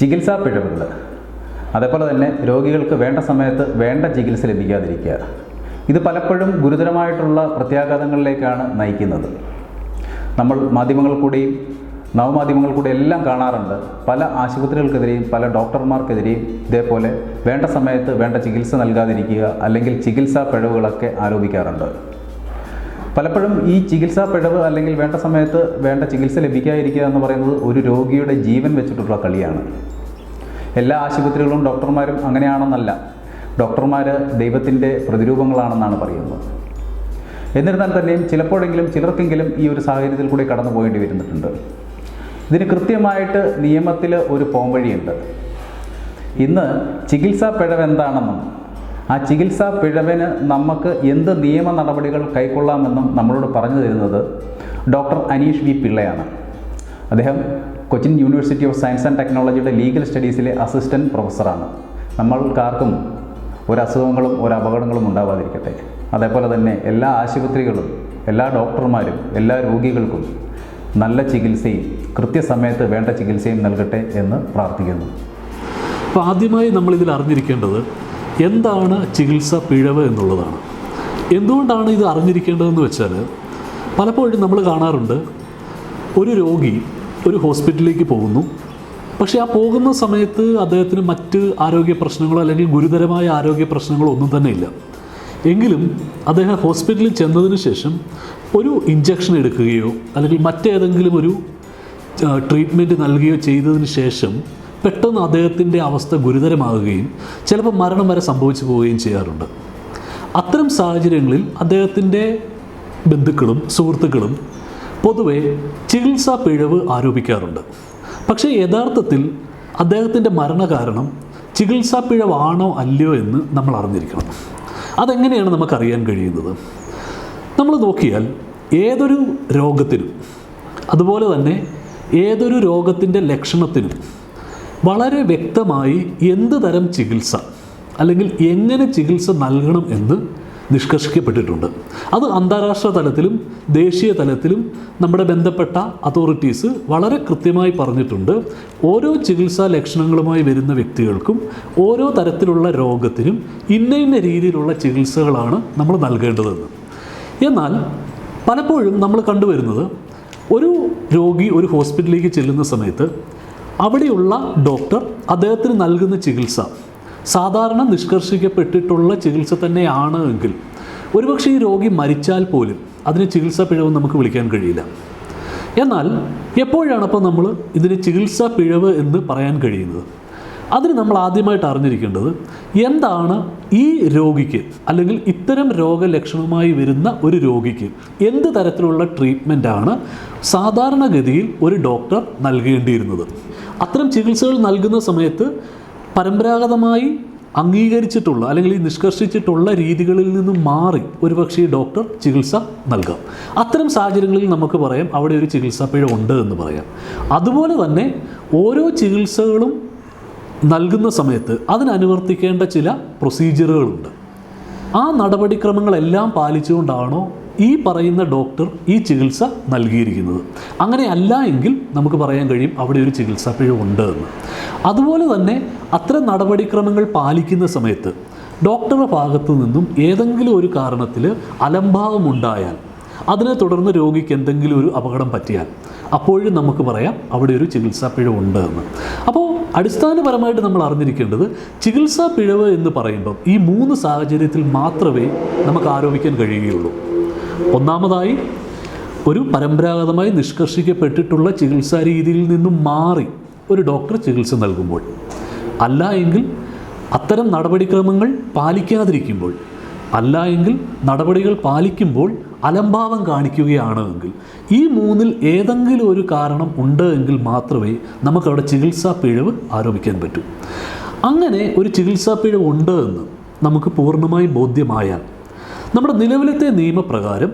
ചികിത്സാ പിഴവുകൾ, അതേപോലെ തന്നെ രോഗികൾക്ക് വേണ്ട സമയത്ത് വേണ്ട ചികിത്സ ലഭിക്കാതിരിക്കുക, ഇത് പലപ്പോഴും ഗുരുതരമായിട്ടുള്ള പ്രത്യാഘാതങ്ങളിലേക്കാണ് നയിക്കുന്നത്. നമ്മൾ മാധ്യമങ്ങൾ കൂടിയും നവമാധ്യമങ്ങൾ കൂടി എല്ലാം കാണാറുണ്ട്. പല ആശുപത്രികൾക്കെതിരെയും പല ഡോക്ടർമാർക്കെതിരെയും ഇതേപോലെ വേണ്ട സമയത്ത് വേണ്ട ചികിത്സ നൽകാതിരിക്കുക അല്ലെങ്കിൽ ചികിത്സാ പിഴവുകളൊക്കെ ആരോപിക്കാറുണ്ട്. പലപ്പോഴും ഈ ചികിത്സാ പിഴവ് അല്ലെങ്കിൽ വേണ്ട സമയത്ത് വേണ്ട ചികിത്സ ലഭിക്കാതിരിക്കുക എന്ന് പറയുന്നത് ഒരു രോഗിയുടെ ജീവൻ വെച്ചിട്ടുള്ള കളിയാണ്. എല്ലാ ആശുപത്രികളും ഡോക്ടർമാരും അങ്ങനെയാണെന്നല്ല. ഡോക്ടർമാർ ദൈവത്തിൻ്റെ പ്രതിരൂപങ്ങളാണെന്നാണ് പറയുന്നത്. എന്നിരുന്നാൽ തന്നെയും ചിലപ്പോഴെങ്കിലും ചിലർക്കെങ്കിലും ഈ ഒരു സാഹചര്യത്തിൽ കൂടി കടന്നു പോകേണ്ടി വരുന്നിട്ടുണ്ട്. ഇതിന് കൃത്യമായിട്ട് നിയമത്തിൽ ഒരു പോംവഴിയുണ്ട്. ഇന്ന് ചികിത്സാ പിഴവ് എന്താണെന്നും ആ ചികിത്സാ പിഴവിന് നമുക്ക് എന്ത് നിയമ നടപടികൾ കൈക്കൊള്ളാമെന്നും നമ്മളോട് പറഞ്ഞു തരുന്നത് ഡോക്ടർ അനീഷ് വി പിള്ളയാണ്. അദ്ദേഹം Cochin university of science and ടെക്നോളജിയുടെ ലീഗൽ സ്റ്റഡീസിലെ അസിസ്റ്റൻറ്റ് പ്രൊഫസറാണ്. നമ്മൾക്കാർക്കും ഒരസുഖങ്ങളും ഒരപകടങ്ങളും ഉണ്ടാവാതിരിക്കട്ടെ. അതേപോലെ തന്നെ എല്ലാ ആശുപത്രികളും എല്ലാ ഡോക്ടർമാരും എല്ലാ രോഗികൾക്കും നല്ല ചികിത്സയും കൃത്യസമയത്ത് വേണ്ട ചികിത്സയും നൽകട്ടെ എന്ന് പ്രാർത്ഥിക്കുന്നു. അപ്പോൾ ആദ്യമായി നമ്മളിതിൽ അറിഞ്ഞിരിക്കേണ്ടത് എന്താണ് ചികിത്സാ പിഴവ് എന്നുള്ളതാണ്. എന്തുകൊണ്ടാണ് ഇത് അറിഞ്ഞിരിക്കേണ്ടതെന്ന് വെച്ചാൽ പലപ്പോഴും നമ്മൾ കാണാറുണ്ട്, ഒരു രോഗി ഒരു ഹോസ്പിറ്റലിലേക്ക് പോകുന്നു. പക്ഷേ ആ പോകുന്ന സമയത്ത് അദ്ദേഹത്തിന് മറ്റ് ആരോഗ്യ പ്രശ്നങ്ങളോ അല്ലെങ്കിൽ ഗുരുതരമായ ആരോഗ്യ പ്രശ്നങ്ങളോ ഒന്നും തന്നെ ഇല്ല. എങ്കിലും അദ്ദേഹം ഹോസ്പിറ്റലിൽ ചെന്നതിന് ശേഷം ഒരു ഇഞ്ചക്ഷൻ എടുക്കുകയോ അല്ലെങ്കിൽ മറ്റേതെങ്കിലും ഒരു ട്രീറ്റ്മെൻറ്റ് നൽകുകയോ ചെയ്തതിന് ശേഷം പെട്ടെന്ന് അദ്ദേഹത്തിൻ്റെ അവസ്ഥ ഗുരുതരമാകുകയും ചിലപ്പോൾ മരണം വരെ സംഭവിച്ചു പോവുകയും ചെയ്യാറുണ്ട്. അത്തരം സാഹചര്യങ്ങളിൽ അദ്ദേഹത്തിൻ്റെ ബന്ധുക്കളും സുഹൃത്തുക്കളും പൊതുവെ ചികിത്സാ പിഴവ് ആരോപിക്കാറുണ്ട്. പക്ഷേ യഥാർത്ഥത്തിൽ അദ്ദേഹത്തിൻ്റെ മരണകാരണം ചികിത്സാ പിഴവാണോ അല്ലയോ എന്ന് നമ്മൾ അറിഞ്ഞിരിക്കണം. അതെങ്ങനെയാണ് നമുക്കറിയാൻ കഴിയുന്നത്? നമ്മൾ നോക്കിയാൽ ഏതൊരു രോഗത്തിനും അതുപോലെ തന്നെ ഏതൊരു രോഗത്തിൻ്റെ ലക്ഷണത്തിനും വളരെ വ്യക്തമായി എന്ത് തരം ചികിത്സ അല്ലെങ്കിൽ എങ്ങനെ ചികിത്സ നൽകണം എന്ന് നിഷ്കർഷിക്കപ്പെട്ടിട്ടുണ്ട്. അത് അന്താരാഷ്ട്ര തലത്തിലും ദേശീയ തലത്തിലും നമ്മുടെ ബന്ധപ്പെട്ട അതോറിറ്റീസ് വളരെ കൃത്യമായി പറഞ്ഞിട്ടുണ്ട്. ഓരോ ചികിത്സാ ലക്ഷണങ്ങളുമായി വരുന്ന വ്യക്തികൾക്കും ഓരോ തരത്തിലുള്ള രോഗത്തിനും ഇന്ന രീതിയിലുള്ള ചികിത്സകളാണ് നമ്മൾ നൽകേണ്ടതെന്ന്. എന്നാൽ പലപ്പോഴും നമ്മൾ കണ്ടുവരുന്നത്, ഒരു രോഗി ഒരു ഹോസ്പിറ്റലിലേക്ക് ചെല്ലുന്ന സമയത്ത് അവിടെയുള്ള ഡോക്ടർ അദ്ദേഹത്തിന് നൽകുന്ന ചികിത്സ സാധാരണ നിഷ്കർഷിക്കപ്പെട്ടിട്ടുള്ള ചികിത്സ തന്നെയാണ് എങ്കിൽ ഒരുപക്ഷെ ഈ രോഗി മരിച്ചാൽ പോലും അതിന് ചികിത്സാ പിഴവ് നമുക്ക് വിളിക്കാൻ കഴിയില്ല. എന്നാൽ എപ്പോഴാണ് അപ്പോൾ നമ്മൾ ഇതിന് ചികിത്സാ പിഴവ് എന്ന് പറയാൻ കഴിയുന്നത്? അതിന് നമ്മൾ ആദ്യമായിട്ട് അറിഞ്ഞിരിക്കേണ്ടത് എന്താണ് ഈ രോഗിക്ക് അല്ലെങ്കിൽ ഇത്തരം രോഗലക്ഷണവുമായി വരുന്ന ഒരു രോഗിക്ക് എന്ത് തരത്തിലുള്ള ട്രീറ്റ്മെൻറ്റാണ് സാധാരണഗതിയിൽ ഒരു ഡോക്ടർ നൽകേണ്ടിയിരുന്നത്. അത്തരം ചികിത്സകൾ നൽകുന്ന സമയത്ത് പരമ്പരാഗതമായി അംഗീകരിച്ചിട്ടുള്ള അല്ലെങ്കിൽ ഈ നിഷ്കർഷിച്ചിട്ടുള്ള രീതികളിൽ നിന്നും മാറി ഒരുപക്ഷെ ഡോക്ടർ ചികിത്സ നൽകാം. അത്തരം സാഹചര്യങ്ങളിൽ നമുക്ക് പറയാം അവിടെ ഒരു ചികിത്സാ പിഴ ഉണ്ട് എന്ന് പറയാം. അതുപോലെ തന്നെ ഓരോ ചികിത്സകളും നൽകുന്ന സമയത്ത് അതിനനുവർത്തിക്കേണ്ട ചില പ്രൊസീജിയറുകളുണ്ട്. ആ നടപടിക്രമങ്ങളെല്ലാം പാലിച്ചുകൊണ്ടാണോ ഈ പറയുന്ന ഡോക്ടർ ഈ ചികിത്സ നൽകിയിരിക്കുന്നത്? അങ്ങനെ അല്ല എങ്കിൽ നമുക്ക് പറയാൻ കഴിയും അവിടെ ഒരു ചികിത്സാ പിഴവുണ്ട് എന്ന്. അതുപോലെ തന്നെ അത്തരം നടപടിക്രമങ്ങൾ പാലിക്കുന്ന സമയത്ത് ഡോക്ടറുടെ ഭാഗത്തു നിന്നും ഏതെങ്കിലും ഒരു കാരണത്തിൽ അലംഭാവമുണ്ടായാൽ, അതിനെ തുടർന്ന് രോഗിക്ക് എന്തെങ്കിലും ഒരു അപകടം പറ്റിയാൽ അപ്പോഴും നമുക്ക് പറയാം അവിടെ ഒരു ചികിത്സാ പിഴവുണ്ട് എന്ന്. അപ്പോൾ അടിസ്ഥാനപരമായിട്ട് നമ്മൾ അറിഞ്ഞിരിക്കേണ്ടത് ചികിത്സാ പിഴവ് എന്ന് പറയുമ്പം ഈ 3 സാഹചര്യത്തിൽ മാത്രമേ നമുക്ക് ആരോപിക്കാൻ കഴിയുകയുള്ളൂ. ഒന്നാമതായി, ഒരു പരമ്പരാഗതമായി നിഷ്കർഷിക്കപ്പെട്ടിട്ടുള്ള ചികിത്സാ രീതിയിൽ നിന്നും മാറി ഒരു ഡോക്ടർ ചികിത്സ നൽകുമ്പോൾ, അല്ല എങ്കിൽ അത്തരം നടപടിക്രമങ്ങൾ പാലിക്കാതിരിക്കുമ്പോൾ, അല്ല എങ്കിൽ നടപടികൾ പാലിക്കുമ്പോൾ അലംഭാവം കാണിക്കുകയാണെങ്കിൽ, ഈ 3-ൽ ഏതെങ്കിലും ഒരു കാരണം ഉണ്ട് എങ്കിൽ മാത്രമേ നമുക്കവിടെ ചികിത്സാ പിഴവ് ആരോപിക്കാൻ പറ്റൂ. അങ്ങനെ ഒരു ചികിത്സാ പിഴവ് ഉണ്ട് എന്ന് നമുക്ക് പൂർണ്ണമായി ബോധ്യമായാൽ നമ്മുടെ നിലവിലത്തെ നിയമപ്രകാരം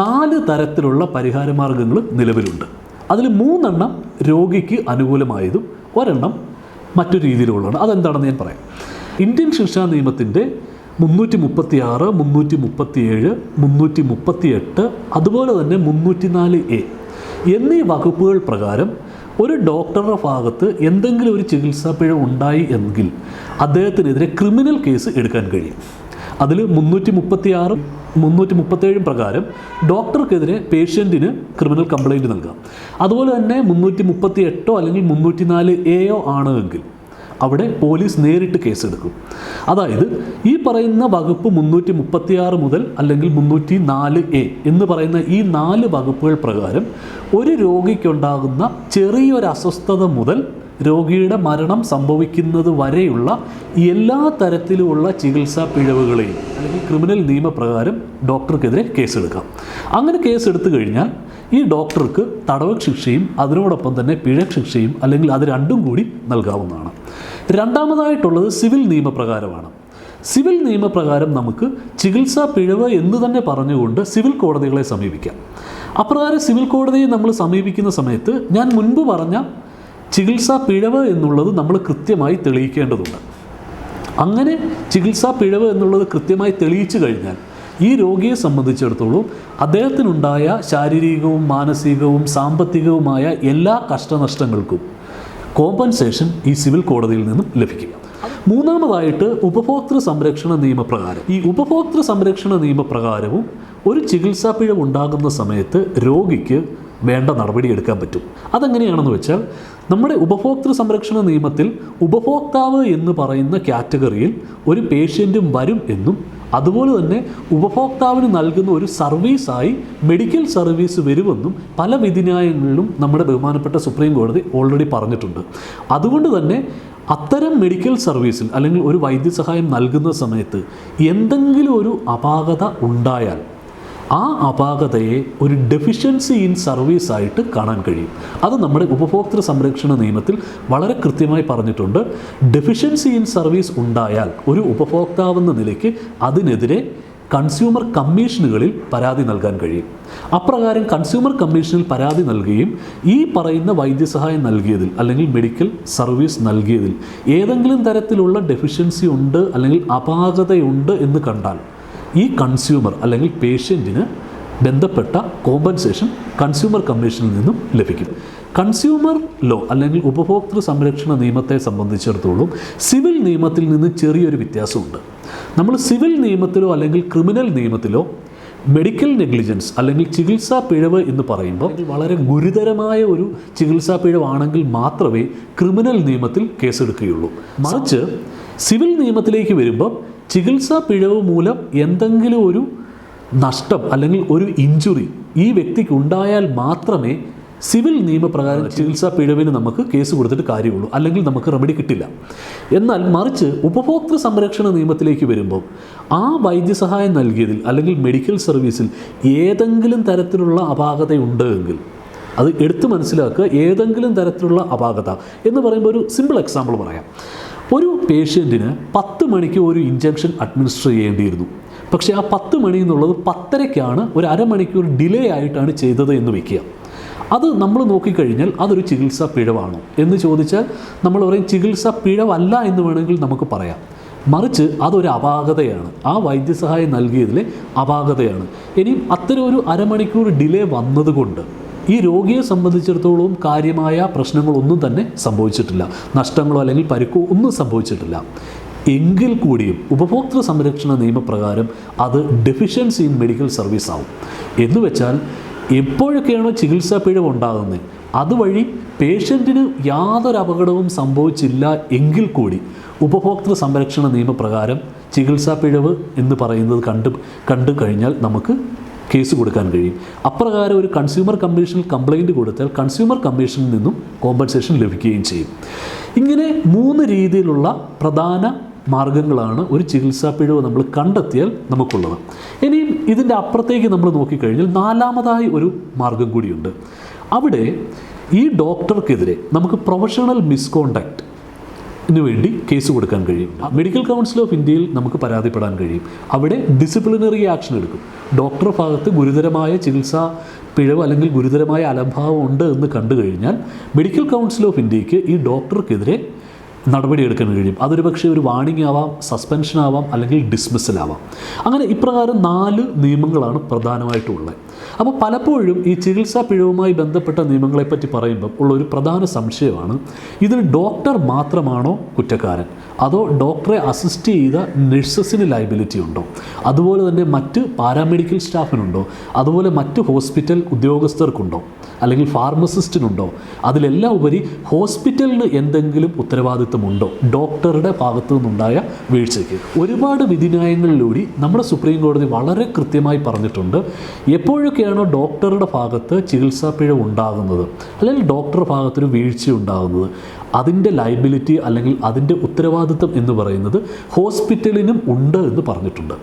4 തരത്തിലുള്ള പരിഹാരമാർഗ്ഗങ്ങൾ നിലവിലുണ്ട്. അതിൽ 3 എണ്ണം രോഗിക്ക് അനുകൂലമായതും 1 എണ്ണം മറ്റു രീതിയിലുള്ളതാണ്. അതെന്താണെന്ന് ഞാൻ പറയാം. ഇന്ത്യൻ ശിക്ഷാ നിയമത്തിൻ്റെ 336, 337, 338 അതുപോലെ തന്നെ 304A എന്നീ വകുപ്പുകൾ പ്രകാരം ഒരു ഡോക്ടറുടെ ഭാഗത്ത് എന്തെങ്കിലും ഒരു ചികിത്സാ പിഴവ് ഉണ്ടായി എങ്കിൽ അദ്ദേഹത്തിനെതിരെ ക്രിമിനൽ കേസ് എടുക്കാൻ കഴിയും. അതിൽ 336 337 പ്രകാരം ഡോക്ടർക്കെതിരെ പേഷ്യൻറ്റിന് ക്രിമിനൽ കംപ്ലയിൻറ്റ് നൽകാം. അതുപോലെ തന്നെ 338 അല്ലെങ്കിൽ 304A ആണെങ്കിൽ അവിടെ പോലീസ് നേരിട്ട് കേസെടുക്കും. അതായത് ഈ പറയുന്ന വകുപ്പ് 336 മുതൽ അല്ലെങ്കിൽ 304A എന്ന് പറയുന്ന ഈ 4 വകുപ്പുകൾ പ്രകാരം ഒരു രോഗിക്കുണ്ടാകുന്ന ചെറിയൊരു അസ്വസ്ഥത മുതൽ രോഗിയുടെ മരണം സംഭവിക്കുന്നത് വരെയുള്ള എല്ലാ തരത്തിലുമുള്ള ചികിത്സാ പിഴവുകളെയും അല്ലെങ്കിൽ ക്രിമിനൽ നിയമപ്രകാരം ഡോക്ടർക്കെതിരെ കേസെടുക്കാം. അങ്ങനെ കേസെടുത്തു കഴിഞ്ഞാൽ ഈ ഡോക്ടർക്ക് തടവ് ശിക്ഷയും അതിനോടൊപ്പം തന്നെ പിഴ ശിക്ഷയും അല്ലെങ്കിൽ അത് രണ്ടും കൂടി നൽകാവുന്നതാണ്. രണ്ടാമതായിട്ടുള്ളത് സിവിൽ നിയമപ്രകാരമാണ്. സിവിൽ നിയമപ്രകാരം നമുക്ക് ചികിത്സാ പിഴവ് എന്ന് തന്നെ പറഞ്ഞുകൊണ്ട് സിവിൽ കോടതികളെ സമീപിക്കാം. അപ്രകാരം സിവിൽ കോടതിയെ നമ്മൾ സമീപിക്കുന്ന സമയത്ത് ഞാൻ മുൻപ് പറഞ്ഞ ചികിത്സാ പിഴവ് എന്നുള്ളത് നമ്മൾ കൃത്യമായി തെളിയിക്കേണ്ടതുണ്ട്. അങ്ങനെ ചികിത്സാ പിഴവ് എന്നുള്ളത് കൃത്യമായി തെളിയിച്ചു കഴിഞ്ഞാൽ ഈ രോഗിയെ സംബന്ധിച്ചിടത്തോളം അദ്ദേഹത്തിനുണ്ടായ ശാരീരികവും മാനസികവും സാമ്പത്തികവുമായ എല്ലാ കഷ്ടനഷ്ടങ്ങൾക്കും കോമ്പൻസേഷൻ ഈ സിവിൽ കോടതിയിൽ നിന്നും ലഭിക്കും. മൂന്നാമതായിട്ട് ഉപഭോക്തൃ സംരക്ഷണ നിയമപ്രകാരം. ഈ ഉപഭോക്തൃ സംരക്ഷണ നിയമപ്രകാരവും ഒരു ചികിത്സാ പിഴവ് ഉണ്ടാകുന്ന സമയത്ത് രോഗിക്ക് വേണ്ട നടപടിയെടുക്കാൻ പറ്റും. അതെങ്ങനെയാണെന്ന് വെച്ചാൽ നമ്മുടെ ഉപഭോക്തൃ സംരക്ഷണ നിയമത്തിൽ ഉപഭോക്താവ് എന്ന് പറയുന്ന കാറ്റഗറിയിൽ ഒരു പേഷ്യൻറ്റും വരും എന്നും അതുപോലെ തന്നെ ഉപഭോക്താവിന് നൽകുന്ന ഒരു സർവീസായി മെഡിക്കൽ സർവീസ് വരുമെന്നും പല വിധിന്യായങ്ങളിലും നമ്മുടെ ബഹുമാനപ്പെട്ട സുപ്രീം കോടതി ഓൾറെഡി പറഞ്ഞിട്ടുണ്ട്. അതുകൊണ്ട് തന്നെ അത്തരം മെഡിക്കൽ സർവീസിൽ അല്ലെങ്കിൽ ഒരു വൈദ്യസഹായം നൽകുന്ന സമയത്ത് എന്തെങ്കിലും ഒരു അപാകത ഉണ്ടായാൽ ആ അപാകതയെ ഒരു ഡെഫിഷ്യൻസി ഇൻ സർവീസ് ആയിട്ട് കാണാൻ കഴിയും. അത് നമ്മുടെ ഉപഭോക്തൃ സംരക്ഷണ നിയമത്തിൽ വളരെ കൃത്യമായി പറഞ്ഞിട്ടുണ്ട്. ഡെഫിഷ്യൻസി ഇൻ സർവീസ് ഉണ്ടായാൽ ഒരു ഉപഭോക്താവെന്ന നിലയ്ക്ക് അതിനെതിരെ കൺസ്യൂമർ കമ്മീഷനുകളിൽ പരാതി നൽകാൻ കഴിയും. അപ്രകാരം കൺസ്യൂമർ കമ്മീഷനിൽ പരാതി നൽകുകയും ഈ പറയുന്ന വൈദ്യസഹായം നൽകിയതിൽ അല്ലെങ്കിൽ മെഡിക്കൽ സർവീസ് നൽകിയതിൽ ഏതെങ്കിലും തരത്തിലുള്ള ഡെഫിഷ്യൻസി ഉണ്ട് അല്ലെങ്കിൽ അപാകതയുണ്ട് എന്ന് കണ്ടാൽ ഈ കൺസ്യൂമർ അല്ലെങ്കിൽ പേഷ്യൻറ്റിന് ബന്ധപ്പെട്ട കോമ്പൻസേഷൻ കൺസ്യൂമർ കമ്മീഷനിൽ നിന്നും ലഭിക്കും. കൺസ്യൂമർ ലോ അല്ലെങ്കിൽ ഉപഭോക്തൃ സംരക്ഷണ നിയമത്തെ സംബന്ധിച്ചിടത്തോളം സിവിൽ നിയമത്തിൽ നിന്ന് ചെറിയൊരു വ്യത്യാസമുണ്ട്. നമ്മൾ സിവിൽ നിയമത്തിലോ അല്ലെങ്കിൽ ക്രിമിനൽ നിയമത്തിലോ മെഡിക്കൽ നെഗ്ലിജൻസ് അല്ലെങ്കിൽ ചികിത്സാ പിഴവ് എന്ന് പറയുമ്പോൾ വളരെ ഗുരുതരമായ ഒരു ചികിത്സാ പിഴവാണെങ്കിൽ മാത്രമേ ക്രിമിനൽ നിയമത്തിൽ കേസെടുക്കുകയുള്ളൂ. മറിച്ച് സിവിൽ നിയമത്തിലേക്ക് വരുമ്പോൾ ചികിത്സാ പിഴവ് മൂലം എന്തെങ്കിലും ഒരു നഷ്ടം അല്ലെങ്കിൽ ഒരു ഇഞ്ചുറി ഈ വ്യക്തിക്ക് ഉണ്ടായാൽ മാത്രമേ സിവിൽ നിയമപ്രകാരം ചികിത്സാ പിഴവിന് നമുക്ക് കേസ് കൊടുത്തിട്ട് കാര്യമുള്ളൂ, അല്ലെങ്കിൽ നമുക്ക് റെമഡി കിട്ടില്ല. എന്നാൽ മറിച്ച് ഉപഭോക്തൃ സംരക്ഷണ നിയമത്തിലേക്ക് വരുമ്പോൾ ആ വൈദ്യസഹായം നൽകിയതിൽ അല്ലെങ്കിൽ മെഡിക്കൽ സർവീസിൽ ഏതെങ്കിലും തരത്തിലുള്ള അപാകതയുണ്ട് എങ്കിൽ അത് എടുത്തു മനസ്സിലാക്കുക. ഏതെങ്കിലും തരത്തിലുള്ള അപാകത എന്ന് പറയുമ്പോൾ ഒരു സിമ്പിൾ എക്സാമ്പിൾ പറയാം. ഒരു പേഷ്യൻറ്റിന് 10 മണിക്ക് ഒരു ഇഞ്ചക്ഷൻ അഡ്മിനിസ്റ്റർ ചെയ്യേണ്ടിയിരുന്നു. പക്ഷേ ആ 10 മണി എന്നുള്ളത് 10:30-ക്കാണ്, ഒരു അരമണിക്കൂർ ഡിലേ ആയിട്ടാണ് ചെയ്തത് എന്ന് വയ്ക്കുക. അത് നമ്മൾ നോക്കിക്കഴിഞ്ഞാൽ അതൊരു ചികിത്സാ പിഴവാണോ എന്ന് ചോദിച്ചാൽ നമ്മൾ പറയും ചികിത്സാ പിഴവല്ല എന്ന് വേണമെങ്കിൽ നമുക്ക് പറയാം. മറിച്ച് അതൊരു അപാകതയാണ്, ആ വൈദ്യസഹായം നൽകിയതിലെ അപാകതയാണ്. ഇനിയും അത്തരം ഒരു അരമണിക്കൂർ ഡിലേ വന്നതുകൊണ്ട് ഈ രോഗിയെ സംബന്ധിച്ചിടത്തോളം കാര്യമായ പ്രശ്നങ്ങളൊന്നും തന്നെ സംഭവിച്ചിട്ടില്ല, നഷ്ടങ്ങളോ അല്ലെങ്കിൽ പരിക്കോ ഒന്നും സംഭവിച്ചിട്ടില്ല. എങ്കിൽ കൂടിയും ഉപഭോക്തൃ സംരക്ഷണ നിയമപ്രകാരം അത് ഡെഫിഷ്യൻസി ഇൻ മെഡിക്കൽ സർവീസ് ആവും. എന്ന് വെച്ചാൽ എപ്പോഴൊക്കെയാണോ ചികിത്സാ പിഴവ് ഉണ്ടാകുന്നത് അതുവഴി പേഷ്യൻറ്റിന് യാതൊരു അപകടവും സംഭവിച്ചില്ല എങ്കിൽ കൂടി ഉപഭോക്തൃ സംരക്ഷണ നിയമപ്രകാരം ചികിത്സാ പിഴവ് എന്ന് പറയുന്നത് കണ്ടു കഴിഞ്ഞാൽ നമുക്ക് കേസ് കൊടുക്കാൻ കഴിയും. അപ്രകാരം ഒരു കൺസ്യൂമർ കമ്മീഷനിൽ കംപ്ലയിൻറ്റ് കൊടുത്താൽ കൺസ്യൂമർ കമ്മീഷനിൽ നിന്നും കോമ്പൻസേഷൻ ലഭിക്കുകയും ചെയ്യും. ഇങ്ങനെ 3 രീതിയിലുള്ള പ്രധാന മാർഗങ്ങളാണ് ഒരു ചികിത്സാ പിഴവ് നമ്മൾ കണ്ടെത്തിയാൽ നമുക്കുള്ളത്. ഇനിയും ഇതിൻ്റെ അപ്പുറത്തേക്ക് നമ്മൾ നോക്കിക്കഴിഞ്ഞാൽ 4ാമതായി ഒരു മാർഗം കൂടിയുണ്ട്. അവിടെ ഈ ഡോക്ടർക്കെതിരെ നമുക്ക് പ്രൊഫഷണൽ മിസ്കോണ്ടക്റ്റ് വേണ്ടി കേസ് കൊടുക്കാൻ കഴിയും. മെഡിക്കൽ കൗൺസിൽ ഓഫ് ഇന്ത്യയിൽ നമുക്ക് പരാതിപ്പെടാൻ കഴിയും. അവിടെ ഡിസിപ്ലിനറി ആക്ഷൻ എടുക്കും. ഡോക്ടർ ഭാഗത്ത് ഗുരുതരമായ ചികിത്സാ പിഴവ് അല്ലെങ്കിൽ ഗുരുതരമായ അലംഭാവം ഉണ്ട് എന്ന് കണ്ടു കഴിഞ്ഞാൽ മെഡിക്കൽ കൗൺസിൽ ഓഫ് ഇന്ത്യക്ക് ഈ ഡോക്ടർക്കെതിരെ നടപടിയെടുക്കാൻ കഴിയും. അതൊരു പക്ഷേ ഒരു വാണിംഗ് ആവാം, സസ്പെൻഷൻ ആവാം, അല്ലെങ്കിൽ ഡിസ്മിസൽ ആവാം. അങ്ങനെ ഇപ്രകാരം 4 നിയമങ്ങളാണ് പ്രധാനമായിട്ടും ഉള്ളത്. അപ്പോൾ പലപ്പോഴും ഈ ചികിത്സാ പിഴവുമായി ബന്ധപ്പെട്ട നിയമങ്ങളെപ്പറ്റി പറയുമ്പോൾ ഉള്ളൊരു പ്രധാന സംശയമാണ്, ഇതിൽ ഡോക്ടർ മാത്രമാണോ കുറ്റക്കാരൻ, അതോ ഡോക്ടറെ അസിസ്റ്റ് ചെയ്ത നഴ്സസിന് ലയബിലിറ്റി ഉണ്ടോ, അതുപോലെ തന്നെ മറ്റ് പാരാമെഡിക്കൽ സ്റ്റാഫിനുണ്ടോ, അതുപോലെ മറ്റ് ഹോസ്പിറ്റൽ ഉദ്യോഗസ്ഥർക്കുണ്ടോ, അല്ലെങ്കിൽ ഫാർമസിസ്റ്റിനുണ്ടോ, അതിലെല്ലാം ഉപരി ഹോസ്പിറ്റലിന് എന്തെങ്കിലും ഉത്തരവാദിത്വമുണ്ടോ ഡോക്ടറുടെ ഭാഗത്തു നിന്നുണ്ടായ വീഴ്ചയ്ക്ക്. ഒരുപാട് വിധിന്യായങ്ങളിലൂടെ നമ്മുടെ സുപ്രീം കോടതി വളരെ കൃത്യമായി പറഞ്ഞിട്ടുണ്ട്, എപ്പോഴൊക്കെയാണോ ഡോക്ടറുടെ ഭാഗത്ത് ചികിത്സാ പിഴവ് ഉണ്ടാകുന്നത്, അല്ലെങ്കിൽ ഡോക്ടറുടെ ഭാഗത്തൊരു വീഴ്ച ഉണ്ടാകുന്നത്, അതിൻ്റെ ലയബിലിറ്റി അല്ലെങ്കിൽ അതിൻ്റെ ഉത്തരവാദിത്വം എന്ന് പറയുന്നത് ഹോസ്പിറ്റലിനും ഉണ്ട് എന്ന് പറഞ്ഞിട്ടുണ്ട്.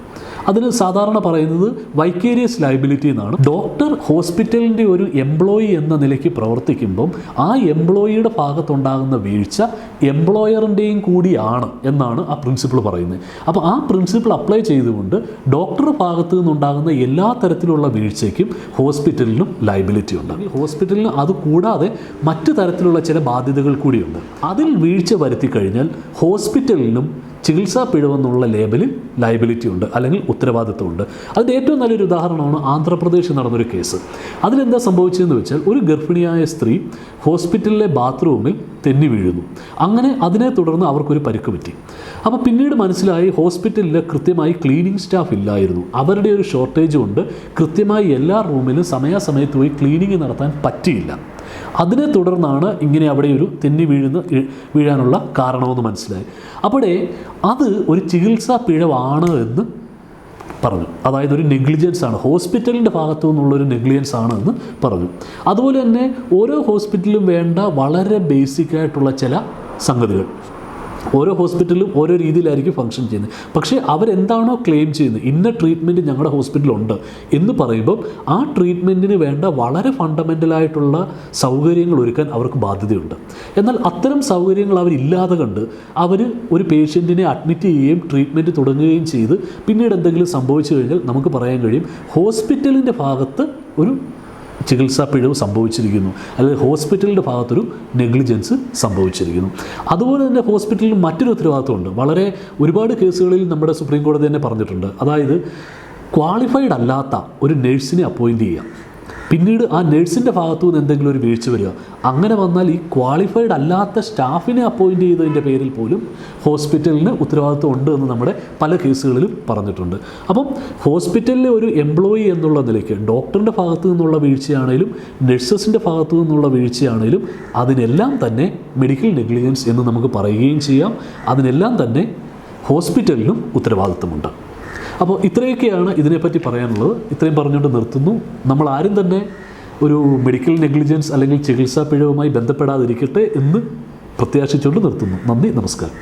അതിന് സാധാരണ പറയുന്നത് വൈക്കേരിയസ് ലയബിലിറ്റി എന്നാണ്. ഡോക്ടർ ഹോസ്പിറ്റലിൻ്റെ ഒരു എംപ്ലോയി എന്ന നിലയ്ക്ക് പ്രവർത്തിക്കുമ്പം ആ എംപ്ലോയിയുടെ ഭാഗത്തുണ്ടാകുന്ന വീഴ്ച എംപ്ലോയറിൻ്റെയും കൂടിയാണ് എന്നാണ് ആ പ്രിൻസിപ്പിൾ പറയുന്നത്. അപ്പോൾ ആ പ്രിൻസിപ്പിൾ അപ്ലൈ ചെയ്തുകൊണ്ട് ഡോക്ടറുടെ ഭാഗത്തു നിന്നുണ്ടാകുന്ന എല്ലാ തരത്തിലുള്ള വീഴ്ചയ്ക്കും ഹോസ്പിറ്റലിനും ലയബിലിറ്റി ഉണ്ട്. ഹോസ്പിറ്റലിന് അത് കൂടാതെ മറ്റു തരത്തിലുള്ള ചില ബാധ്യതകൾ കൂടിയുണ്ട്. അതിൽ വീഴ്ച വരുത്തി കഴിഞ്ഞാൽ ഹോസ്പിറ്റലിനും ചികിത്സാ പിഴവെന്നുള്ള ലേബലിൽ ലയബിലിറ്റി ഉണ്ട്, അല്ലെങ്കിൽ ഉത്തരവാദിത്വമുണ്ട്. അതിൻ്റെ ഏറ്റവും നല്ലൊരു ഉദാഹരണമാണ് ആന്ധ്രാപ്രദേശിൽ നടന്നൊരു കേസ്. അതിലെന്താ സംഭവിച്ചതെന്ന് വെച്ചാൽ, ഒരു ഗർഭിണിയായ സ്ത്രീ ഹോസ്പിറ്റലിലെ ബാത്റൂമിൽ തെന്നി വീഴുന്നു. അങ്ങനെ അതിനെ തുടർന്ന് അവർക്കൊരു പരിക്ക് പറ്റി. അപ്പോൾ പിന്നീട് മനസ്സിലായി ഹോസ്പിറ്റലിൽ കൃത്യമായി ക്ലീനിങ് സ്റ്റാഫ് ഇല്ലായിരുന്നു. അവരുടെ ഒരു ഷോർട്ടേജ് കൊണ്ട് കൃത്യമായി എല്ലാ റൂമിലും സമയാസമയത്ത് പോയി ക്ലീനിങ് നടത്താൻ പറ്റിയില്ല. അതിനെ തുടർന്നാണ് ഇങ്ങനെ അവിടെ ഒരു തെന്നി വീഴാനുള്ള കാരണമെന്ന് മനസ്സിലായി. അവിടെ അത് ഒരു ചികിത്സാ പിഴവാണ് എന്ന് പറഞ്ഞു. അതായത് ഒരു നെഗ്ലിജൻസ് ആണ്, ഹോസ്പിറ്റലിൻ്റെ ഭാഗത്തു നിന്നുള്ളൊരു നെഗ്ലിജൻസ് ആണ് എന്ന് പറഞ്ഞു. അതുപോലെ തന്നെ ഓരോ ഹോസ്പിറ്റലിലും വേണ്ട വളരെ ബേസിക്കായിട്ടുള്ള ചില സംഗതികൾ ഓരോ ഹോസ്പിറ്റലും ഓരോ രീതിയിലായിരിക്കും ഫങ്ഷൻ ചെയ്യുന്നത്. പക്ഷേ അവരെന്താണോ ക്ലെയിം ചെയ്യുന്നത്, ഇന്ന ട്രീറ്റ്മെൻറ്റ് ഞങ്ങളുടെ ഹോസ്പിറ്റലുണ്ട് എന്ന് പറയുമ്പം ആ ട്രീറ്റ്മെൻറ്റിന് വേണ്ട വളരെ ഫണ്ടമെൻ്റലായിട്ടുള്ള സൗകര്യങ്ങൾ ഒരുക്കാൻ അവർക്ക് ബാധ്യതയുണ്ട്. എന്നാൽ അത്തരം സൗകര്യങ്ങൾ അവരില്ലാതെ കണ്ട് അവർ ഒരു പേഷ്യൻറ്റിനെ അഡ്മിറ്റ് ചെയ്യുകയും ട്രീറ്റ്മെൻറ്റ് തുടങ്ങുകയും ചെയ്ത് പിന്നീട് എന്തെങ്കിലും സംഭവിച്ചു കഴിഞ്ഞാൽ നമുക്ക് പറയാൻ കഴിയും ഹോസ്പിറ്റലിൻ്റെ ഭാഗത്ത് ഒരു ചികിത്സാ പിഴവ് സംഭവിച്ചിരിക്കുന്നു, അല്ലെങ്കിൽ ഹോസ്പിറ്റലിൻ്റെ ഭാഗത്തൊരു നെഗ്ലിജൻസ് സംഭവിച്ചിരിക്കുന്നു. അതുപോലെ തന്നെ ഹോസ്പിറ്റലിൽ മറ്റൊരു ഉത്തരവാദിത്വമുണ്ട്. ഒരുപാട് കേസുകളിൽ നമ്മുടെ സുപ്രീം കോടതി തന്നെ പറഞ്ഞിട്ടുണ്ട്. അതായത് ക്വാളിഫൈഡ് അല്ലാത്ത ഒരു നഴ്സിനെ അപ്പോയിൻറ്റ് ചെയ്യാം, പിന്നീട് ആ നഴ്സിൻ്റെ ഭാഗത്തു നിന്ന് എന്തെങ്കിലും ഒരു വീഴ്ച വരിക, അങ്ങനെ വന്നാൽ ഈ ക്വാളിഫൈഡ് അല്ലാത്ത സ്റ്റാഫിനെ അപ്പോയിൻറ്റ് ചെയ്തതിൻ്റെ പേരിൽ പോലും ഹോസ്പിറ്റലിന് ഉത്തരവാദിത്വം ഉണ്ട് എന്ന് നമ്മുടെ പല കേസുകളിലും പറഞ്ഞിട്ടുണ്ട്. അപ്പം ഹോസ്പിറ്റലിലെ ഒരു എംപ്ലോയി എന്നുള്ള നിലയ്ക്ക് ഡോക്ടറിൻ്റെ ഭാഗത്തു നിന്നുള്ള വീഴ്ചയാണെങ്കിലും നഴ്സസിൻ്റെ ഭാഗത്തു നിന്നുള്ള വീഴ്ചയാണെങ്കിലും അതിനെല്ലാം തന്നെ മെഡിക്കൽ നെഗ്ലിജൻസ് എന്ന് നമുക്ക് പറയുകയും ചെയ്യാം. അതിനെല്ലാം തന്നെ ഹോസ്പിറ്റലിനും ഉത്തരവാദിത്വമുണ്ട്. അപ്പോൾ ഇത്രയൊക്കെയാണ് ഇതിനെപ്പറ്റി പറയാനുള്ളത്. ഇത്രയും പറഞ്ഞുകൊണ്ട് നിർത്തുന്നു. നമ്മൾ ആരും തന്നെ ഒരു മെഡിക്കൽ നെഗ്ലിജൻസ് അല്ലെങ്കിൽ ചികിത്സാ പിഴവുമായി ബന്ധപ്പെടാതിരിക്കട്ടെ എന്ന് പ്രത്യാശിച്ചുകൊണ്ട് നിർത്തുന്നു. നന്ദി, നമസ്കാരം.